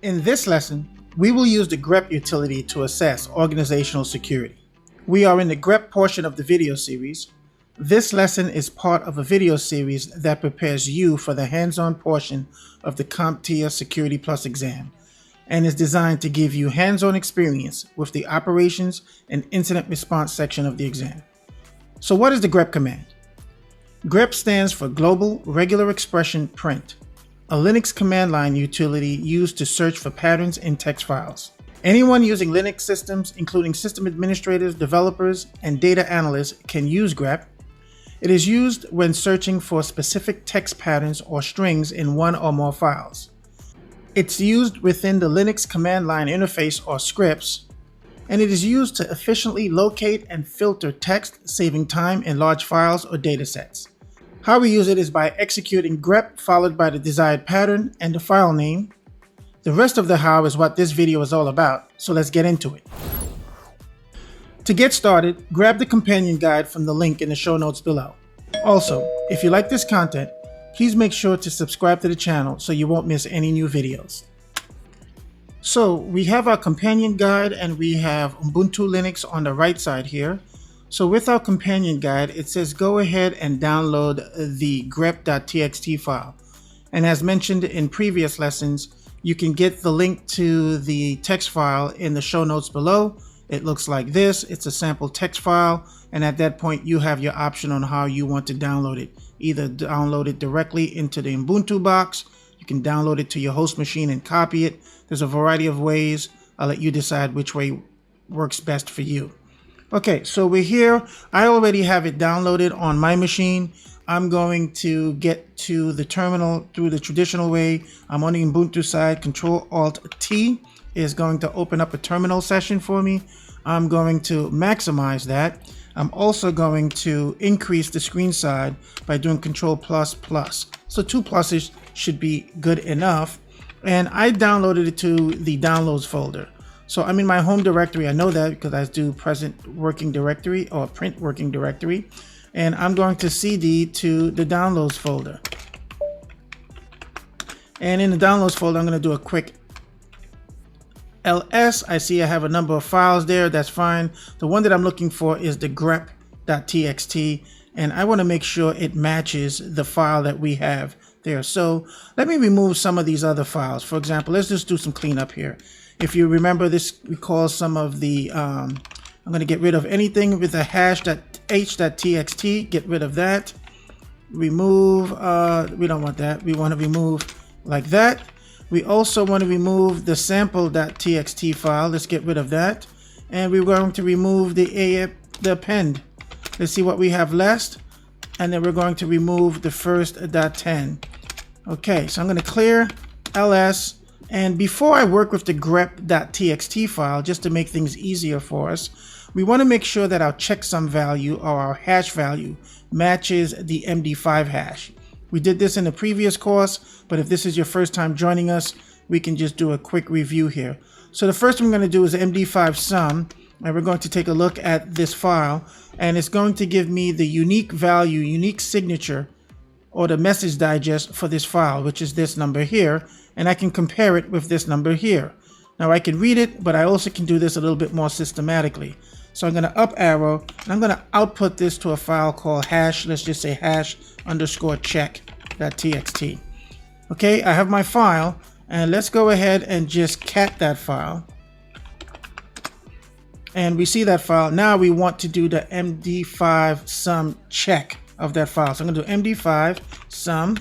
In this lesson, we will use the Grep utility to assess organizational security. We are in the Grep portion of the video series. This lesson is part of a video series that prepares you for the hands-on portion of the CompTIA Security Plus exam and is designed to give you hands-on experience with the operations and incident response section of the exam. So what is the Grep command? Grep stands for Global Regular Expression Print, a Linux command line utility used to search for patterns in text files. Anyone using Linux systems, including system administrators, developers, and data analysts, can use Grep. It is used when searching for specific text patterns or strings in one or more files. It's used within the Linux command line interface or scripts, and it is used to efficiently locate and filter text, saving time in large files or datasets. How we use it is by executing grep followed by the desired pattern and the file name. The rest of the how is what this video is all about, so let's get into it. To get started, grab the companion guide from the link in the show notes below. Also, if you like this content, please make sure to subscribe to the channel so you won't miss any new videos. So we have our companion guide and we have Ubuntu Linux on the right side here. So with our companion guide, it says go ahead and download the grep.txt file. And as mentioned in previous lessons, you can get the link to the text file in the show notes below. It looks like this. It's a sample text file. And at that point, you have your option on how you want to download it. Either download it directly into the Ubuntu box. You can download it to your host machine and copy it. There's a variety of ways. I'll let you decide which way works best for you. Okay, so we're here. I already have it downloaded on my machine. I'm going to get to the terminal through the traditional way. I'm on the Ubuntu side. Control-Alt-T is going to open up a terminal session for me. I'm going to maximize that. I'm also going to increase the screen side by doing Control++. So 2 pluses should be good enough. And I downloaded it to the downloads folder. So I'm in my home directory. I know that because I do present working directory or print working directory. And I'm going to CD to the downloads folder. And in the downloads folder, I'm going to do a quick ls. I see I have a number of files there. That's fine. The one that I'm looking for is the grep.txt. And I want to make sure it matches the file that we have there. So let me remove some of these other files. For example, let's just do some cleanup here. If you remember, this recalls some of the, I'm going to get rid of anything with a hash.h.txt, get rid of that. Remove, we don't want that. We want to remove like that. We also want to remove the sample.txt file. Let's get rid of that. And we're going to remove the append. Let's see what we have left. And then we're going to remove the first .10. Okay, so I'm going to clear ls. And before I work with the grep.txt file, just to make things easier for us, we want to make sure that our checksum value or our hash value matches the MD5 hash. We did this in the previous course, but if this is your first time joining us, we can just do a quick review here. So the first thing we're going to do is MD5 sum, and we're going to take a look at this file, and it's going to give me the unique value, unique signature, or the message digest for this file, which is this number here, and I can compare it with this number here. Now I can read it, but I also can do this a little bit more systematically. So I'm going to up arrow, and I'm going to output this to a file called hash, let's just say hash_check.txt. Okay, I have my file, and let's go ahead and just cat that file. And we see that file. Now we want to do the MD5 sum check of that file. So I'm going to do MD5 sum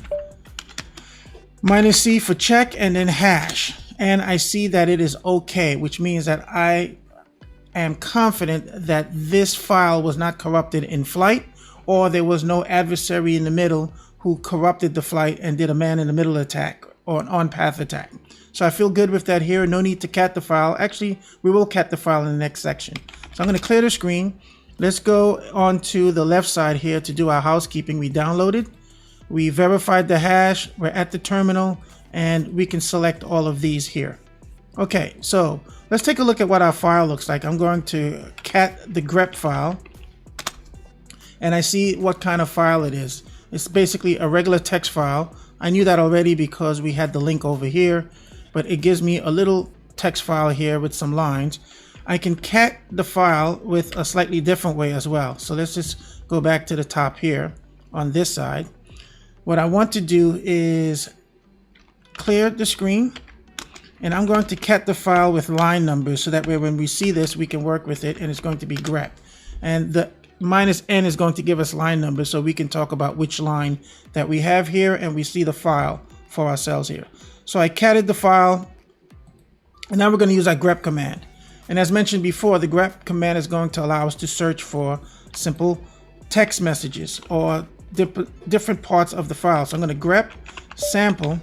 -c for check and then hash. And I see that it is okay, which means that I am confident that this file was not corrupted in flight, or there was no adversary in the middle who corrupted the flight and did a man-in-the-middle attack or an on-path attack. So I feel good with that here. No need to cat the file. Actually, we will cat the file in the next section. So I'm going to clear the screen. Let's go on to the left side here to do our housekeeping. We downloaded. We verified the hash. We're at the terminal, and we can select all of these here. Okay, so let's take a look at what our file looks like. I'm going to cat the grep file, and I see what kind of file it is. It's basically a regular text file. I knew that already because we had the link over here. but it gives me a little text file here with some lines. I can cat the file with a slightly different way as well. So let's just go back to the top here on this side. What I want to do is clear the screen, and I'm going to cat the file with line numbers, so that way when we see this we can work with it, and it's going to be grep. And the -n is going to give us line numbers, so we can talk about which line that we have here, and we see the file for ourselves here. So I catted the file, and now we're going to use our grep command. And as mentioned before, the grep command is going to allow us to search for simple text messages or different parts of the file. So I'm going to grep sample.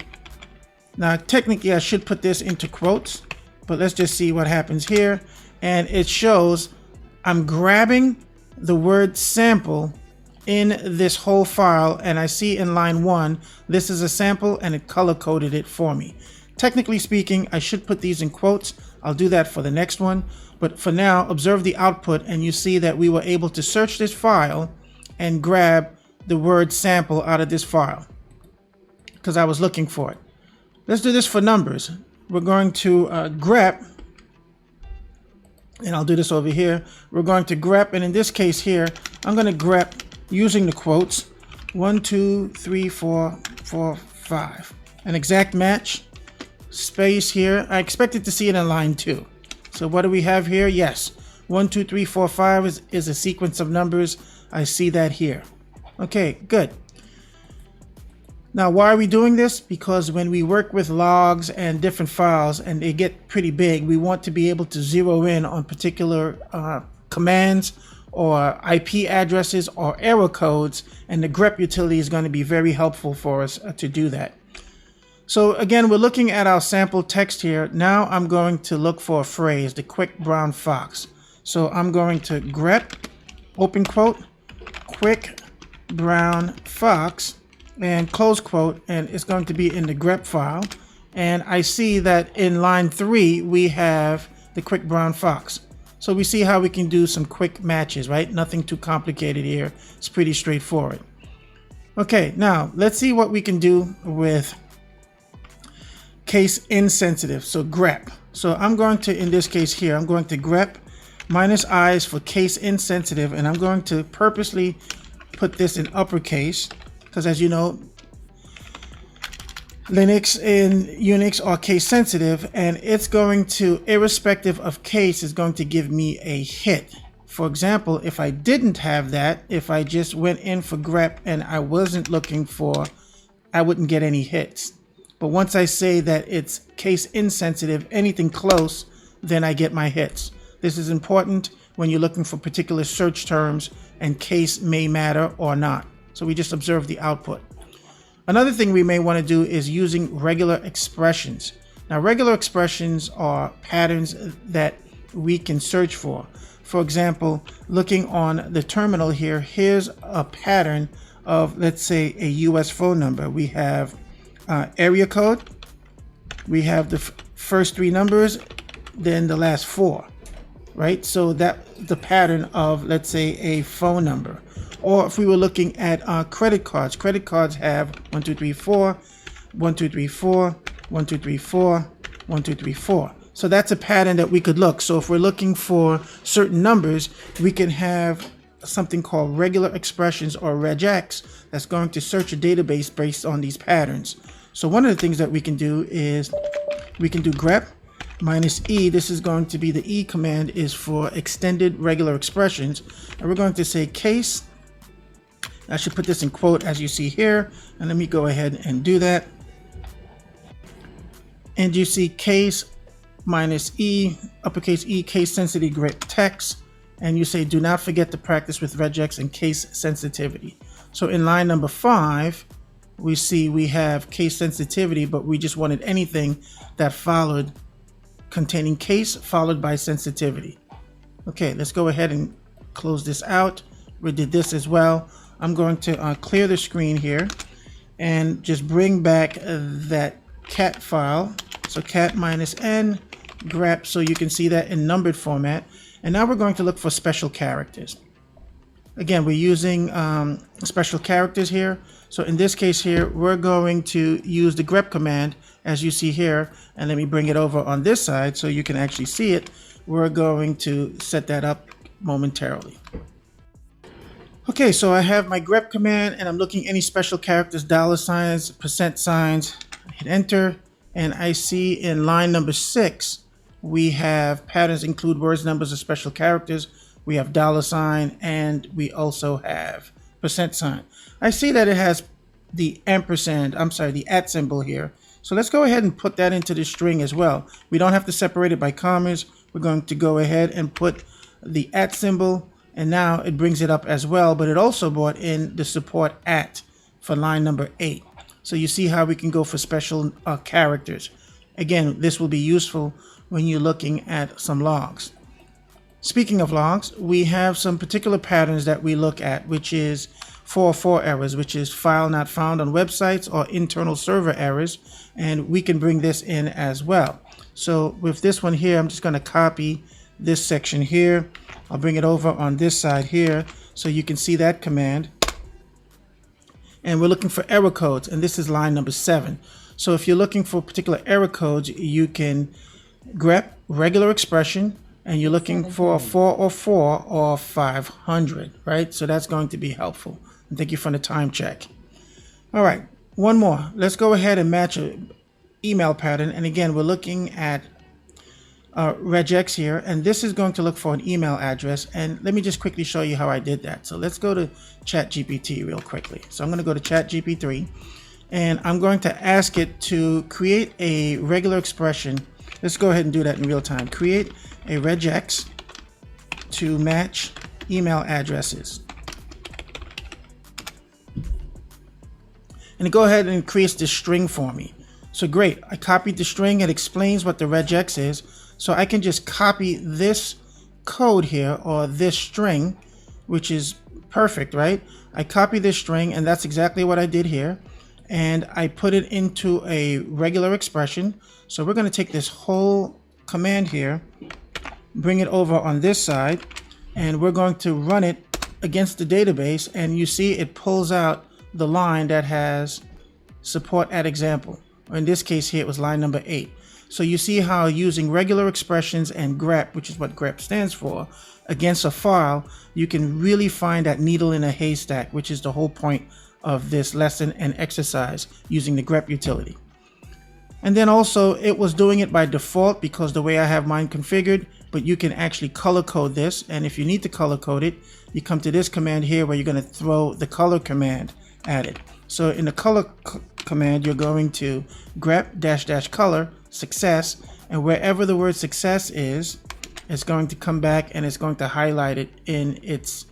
Now technically I should put this into quotes, but let's just see what happens here. And it shows I'm grabbing the word sample in this whole file, and I see in line 1 this is a sample, and it color coded it for me. Technically speaking, I should put these in quotes. I'll do that for the next one, but for now, observe the output, and you see that we were able to search this file and grab the word sample out of this file because I was looking for it. Let's do this for numbers. We're going to grep, and I'll do this over here. We're going to grep, and in this case here, I'm going to grep using the quotes 1, 2, 3, 4, 4, 5. An exact match. Space here. I expected to see it in line 2. So what do we have here? Yes, 1, 2, 3, 4, 5 is a sequence of numbers. I see that here. Okay, good. Now, why are we doing this? Because when we work with logs and different files and they get pretty big, we want to be able to zero in on particular commands or IP addresses or error codes, and the grep utility is going to be very helpful for us to do that. So again, we're looking at our sample text here. Now I'm going to look for a phrase, the quick brown fox. So I'm going to grep, open quote, quick brown fox, and close quote, and it's going to be in the grep file. And I see that in line 3, we have the quick brown fox. So we see how we can do some quick matches, right? Nothing too complicated here. It's pretty straightforward. Okay, now let's see what we can do with case insensitive, so grep. So I'm going to, in this case here, I'm going to grep -i for case insensitive, and I'm going to purposely put this in uppercase because, as you know, Linux and Unix are case sensitive, and it's going to, irrespective of case, is going to give me a hit. For example, if I didn't have that, if I just went in for grep and I wasn't looking for, I wouldn't get any hits. But once I say that it's case insensitive, anything close, then I get my hits. This is important when you're looking for particular search terms, and case may matter or not. So we just observe the output. Another thing we may want to do is using regular expressions. Now, regular expressions are patterns that we can search for. For example, looking on the terminal here, here's a pattern of, let's say, a US phone number. We have area code, we have the first 3 numbers, then the last 4, right? So that the pattern of, let's say, a phone number. Or if we were looking at credit cards have 1, 2, 3, 4, 1, 2, 3, 4, 1, 2, 3, 4, 1, 2, 3, 4. So that's a pattern that we could look. So if we're looking for certain numbers, we can have something called regular expressions, or regex, that's going to search a database based on these patterns. So one of the things that we can do is we can do grep -e. This is going to be the E command is for extended regular expressions. And we're going to say case. I should put this in quote as you see here. And let me go ahead and do that. And you see case -e, uppercase E, case sensitive grep text. And you say, do not forget to practice with regex and case sensitivity. So in line number 5, we see we have case sensitivity, but we just wanted anything that followed containing case followed by sensitivity. Okay, let's go ahead and close this out. We did this as well. I'm going to clear the screen here and just bring back that cat file. So cat -n grep, so you can see that in numbered format. And now we're going to look for special characters. Again, we're using special characters here. So in this case here, we're going to use the grep command, as you see here. And let me bring it over on this side so you can actually see it. We're going to set that up momentarily. Okay, so I have my grep command and I'm looking any special characters, $signs, %signs. I hit enter and I see in line number 6, we have patterns include words, numbers, or special characters. We have $sign and we also have %sign. I see that it has the ampersand, the @ symbol here. So let's go ahead and put that into the string as well. We don't have to separate it by commas. We're going to go ahead and put the @ symbol, and now it brings it up as well, but it also brought in the support @ for line number 8. So you see how we can go for special characters. Again, this will be useful when you're looking at some logs. Speaking of logs, we have some particular patterns that we look at, which is 404 errors, which is file not found on websites or internal server errors, and we can bring this in as well. So with this one here, I'm just going to copy this section here. I'll bring it over on this side here so you can see that command. And we're looking for error codes, and this is line number 7. So if you're looking for particular error codes, you can grep regular expression, and you're looking for 404 or 500, right? So that's going to be helpful. And thank you for the time check. All right, one more. Let's go ahead and match an email pattern. And again, we're looking at regex here, and this is going to look for an email address. And let me just quickly show you how I did that. So let's go to ChatGPT real quickly. So I'm going to go to ChatGPT, and I'm going to ask it to create a regular expression. Let's go ahead and do that in real time. Create a regex to match email addresses. And go ahead and create this string for me. So great, I copied the string. It explains what the regex is. So I can just copy this code here, or this string, which is perfect, right? I copy this string, and that's exactly what I did here. And I put it into a regular expression. So we're going to take this whole command here, bring it over on this side, and we're going to run it against the database. And you see it pulls out the line that has support @ example. Or in this case here, it was line number 8. So you see how using regular expressions and grep, which is what grep stands for, against a file, you can really find that needle in a haystack, which is the whole point of this lesson and exercise using the grep utility. And then also it was doing it by default because the way I have mine configured, but you can actually color code this. And if you need to color code it, you come to this command here where you're going to throw the color command at it. So in the color command, you're going to grep --color success, and wherever the word success is, it's going to come back and it's going to highlight it in its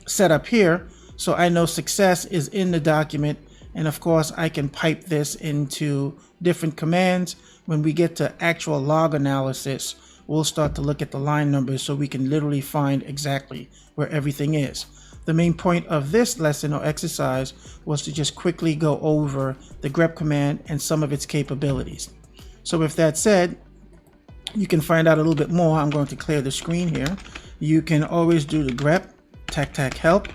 setup here. So I know success is in the document, and of course I can pipe this into different commands. When we get to actual log analysis, we'll start to look at the line numbers so we can literally find exactly where everything is. The main point of this lesson or exercise was to just quickly go over the grep command and some of its capabilities. So with that said, you can find out a little bit more. I'm going to clear the screen here. You can always do the grep --tac help.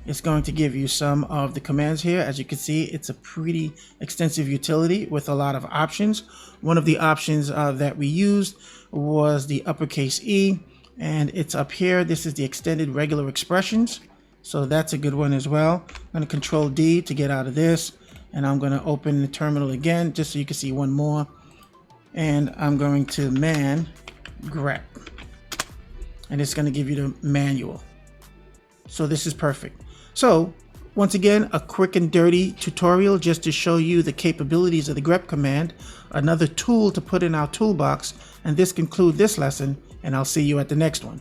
It's going to give you some of the commands here. As you can see, it's a pretty extensive utility with a lot of options. One of the options that we used was the uppercase E, and it's up here. This is the extended regular expressions. So that's a good one as well. I'm going to Control D to get out of this, and I'm going to open the terminal again just so you can see one more. And I'm going to man grep, and it's going to give you the manual. So this is perfect. So once again, a quick and dirty tutorial just to show you the capabilities of the grep command, another tool to put in our toolbox. And this concludes this lesson, and I'll see you at the next one.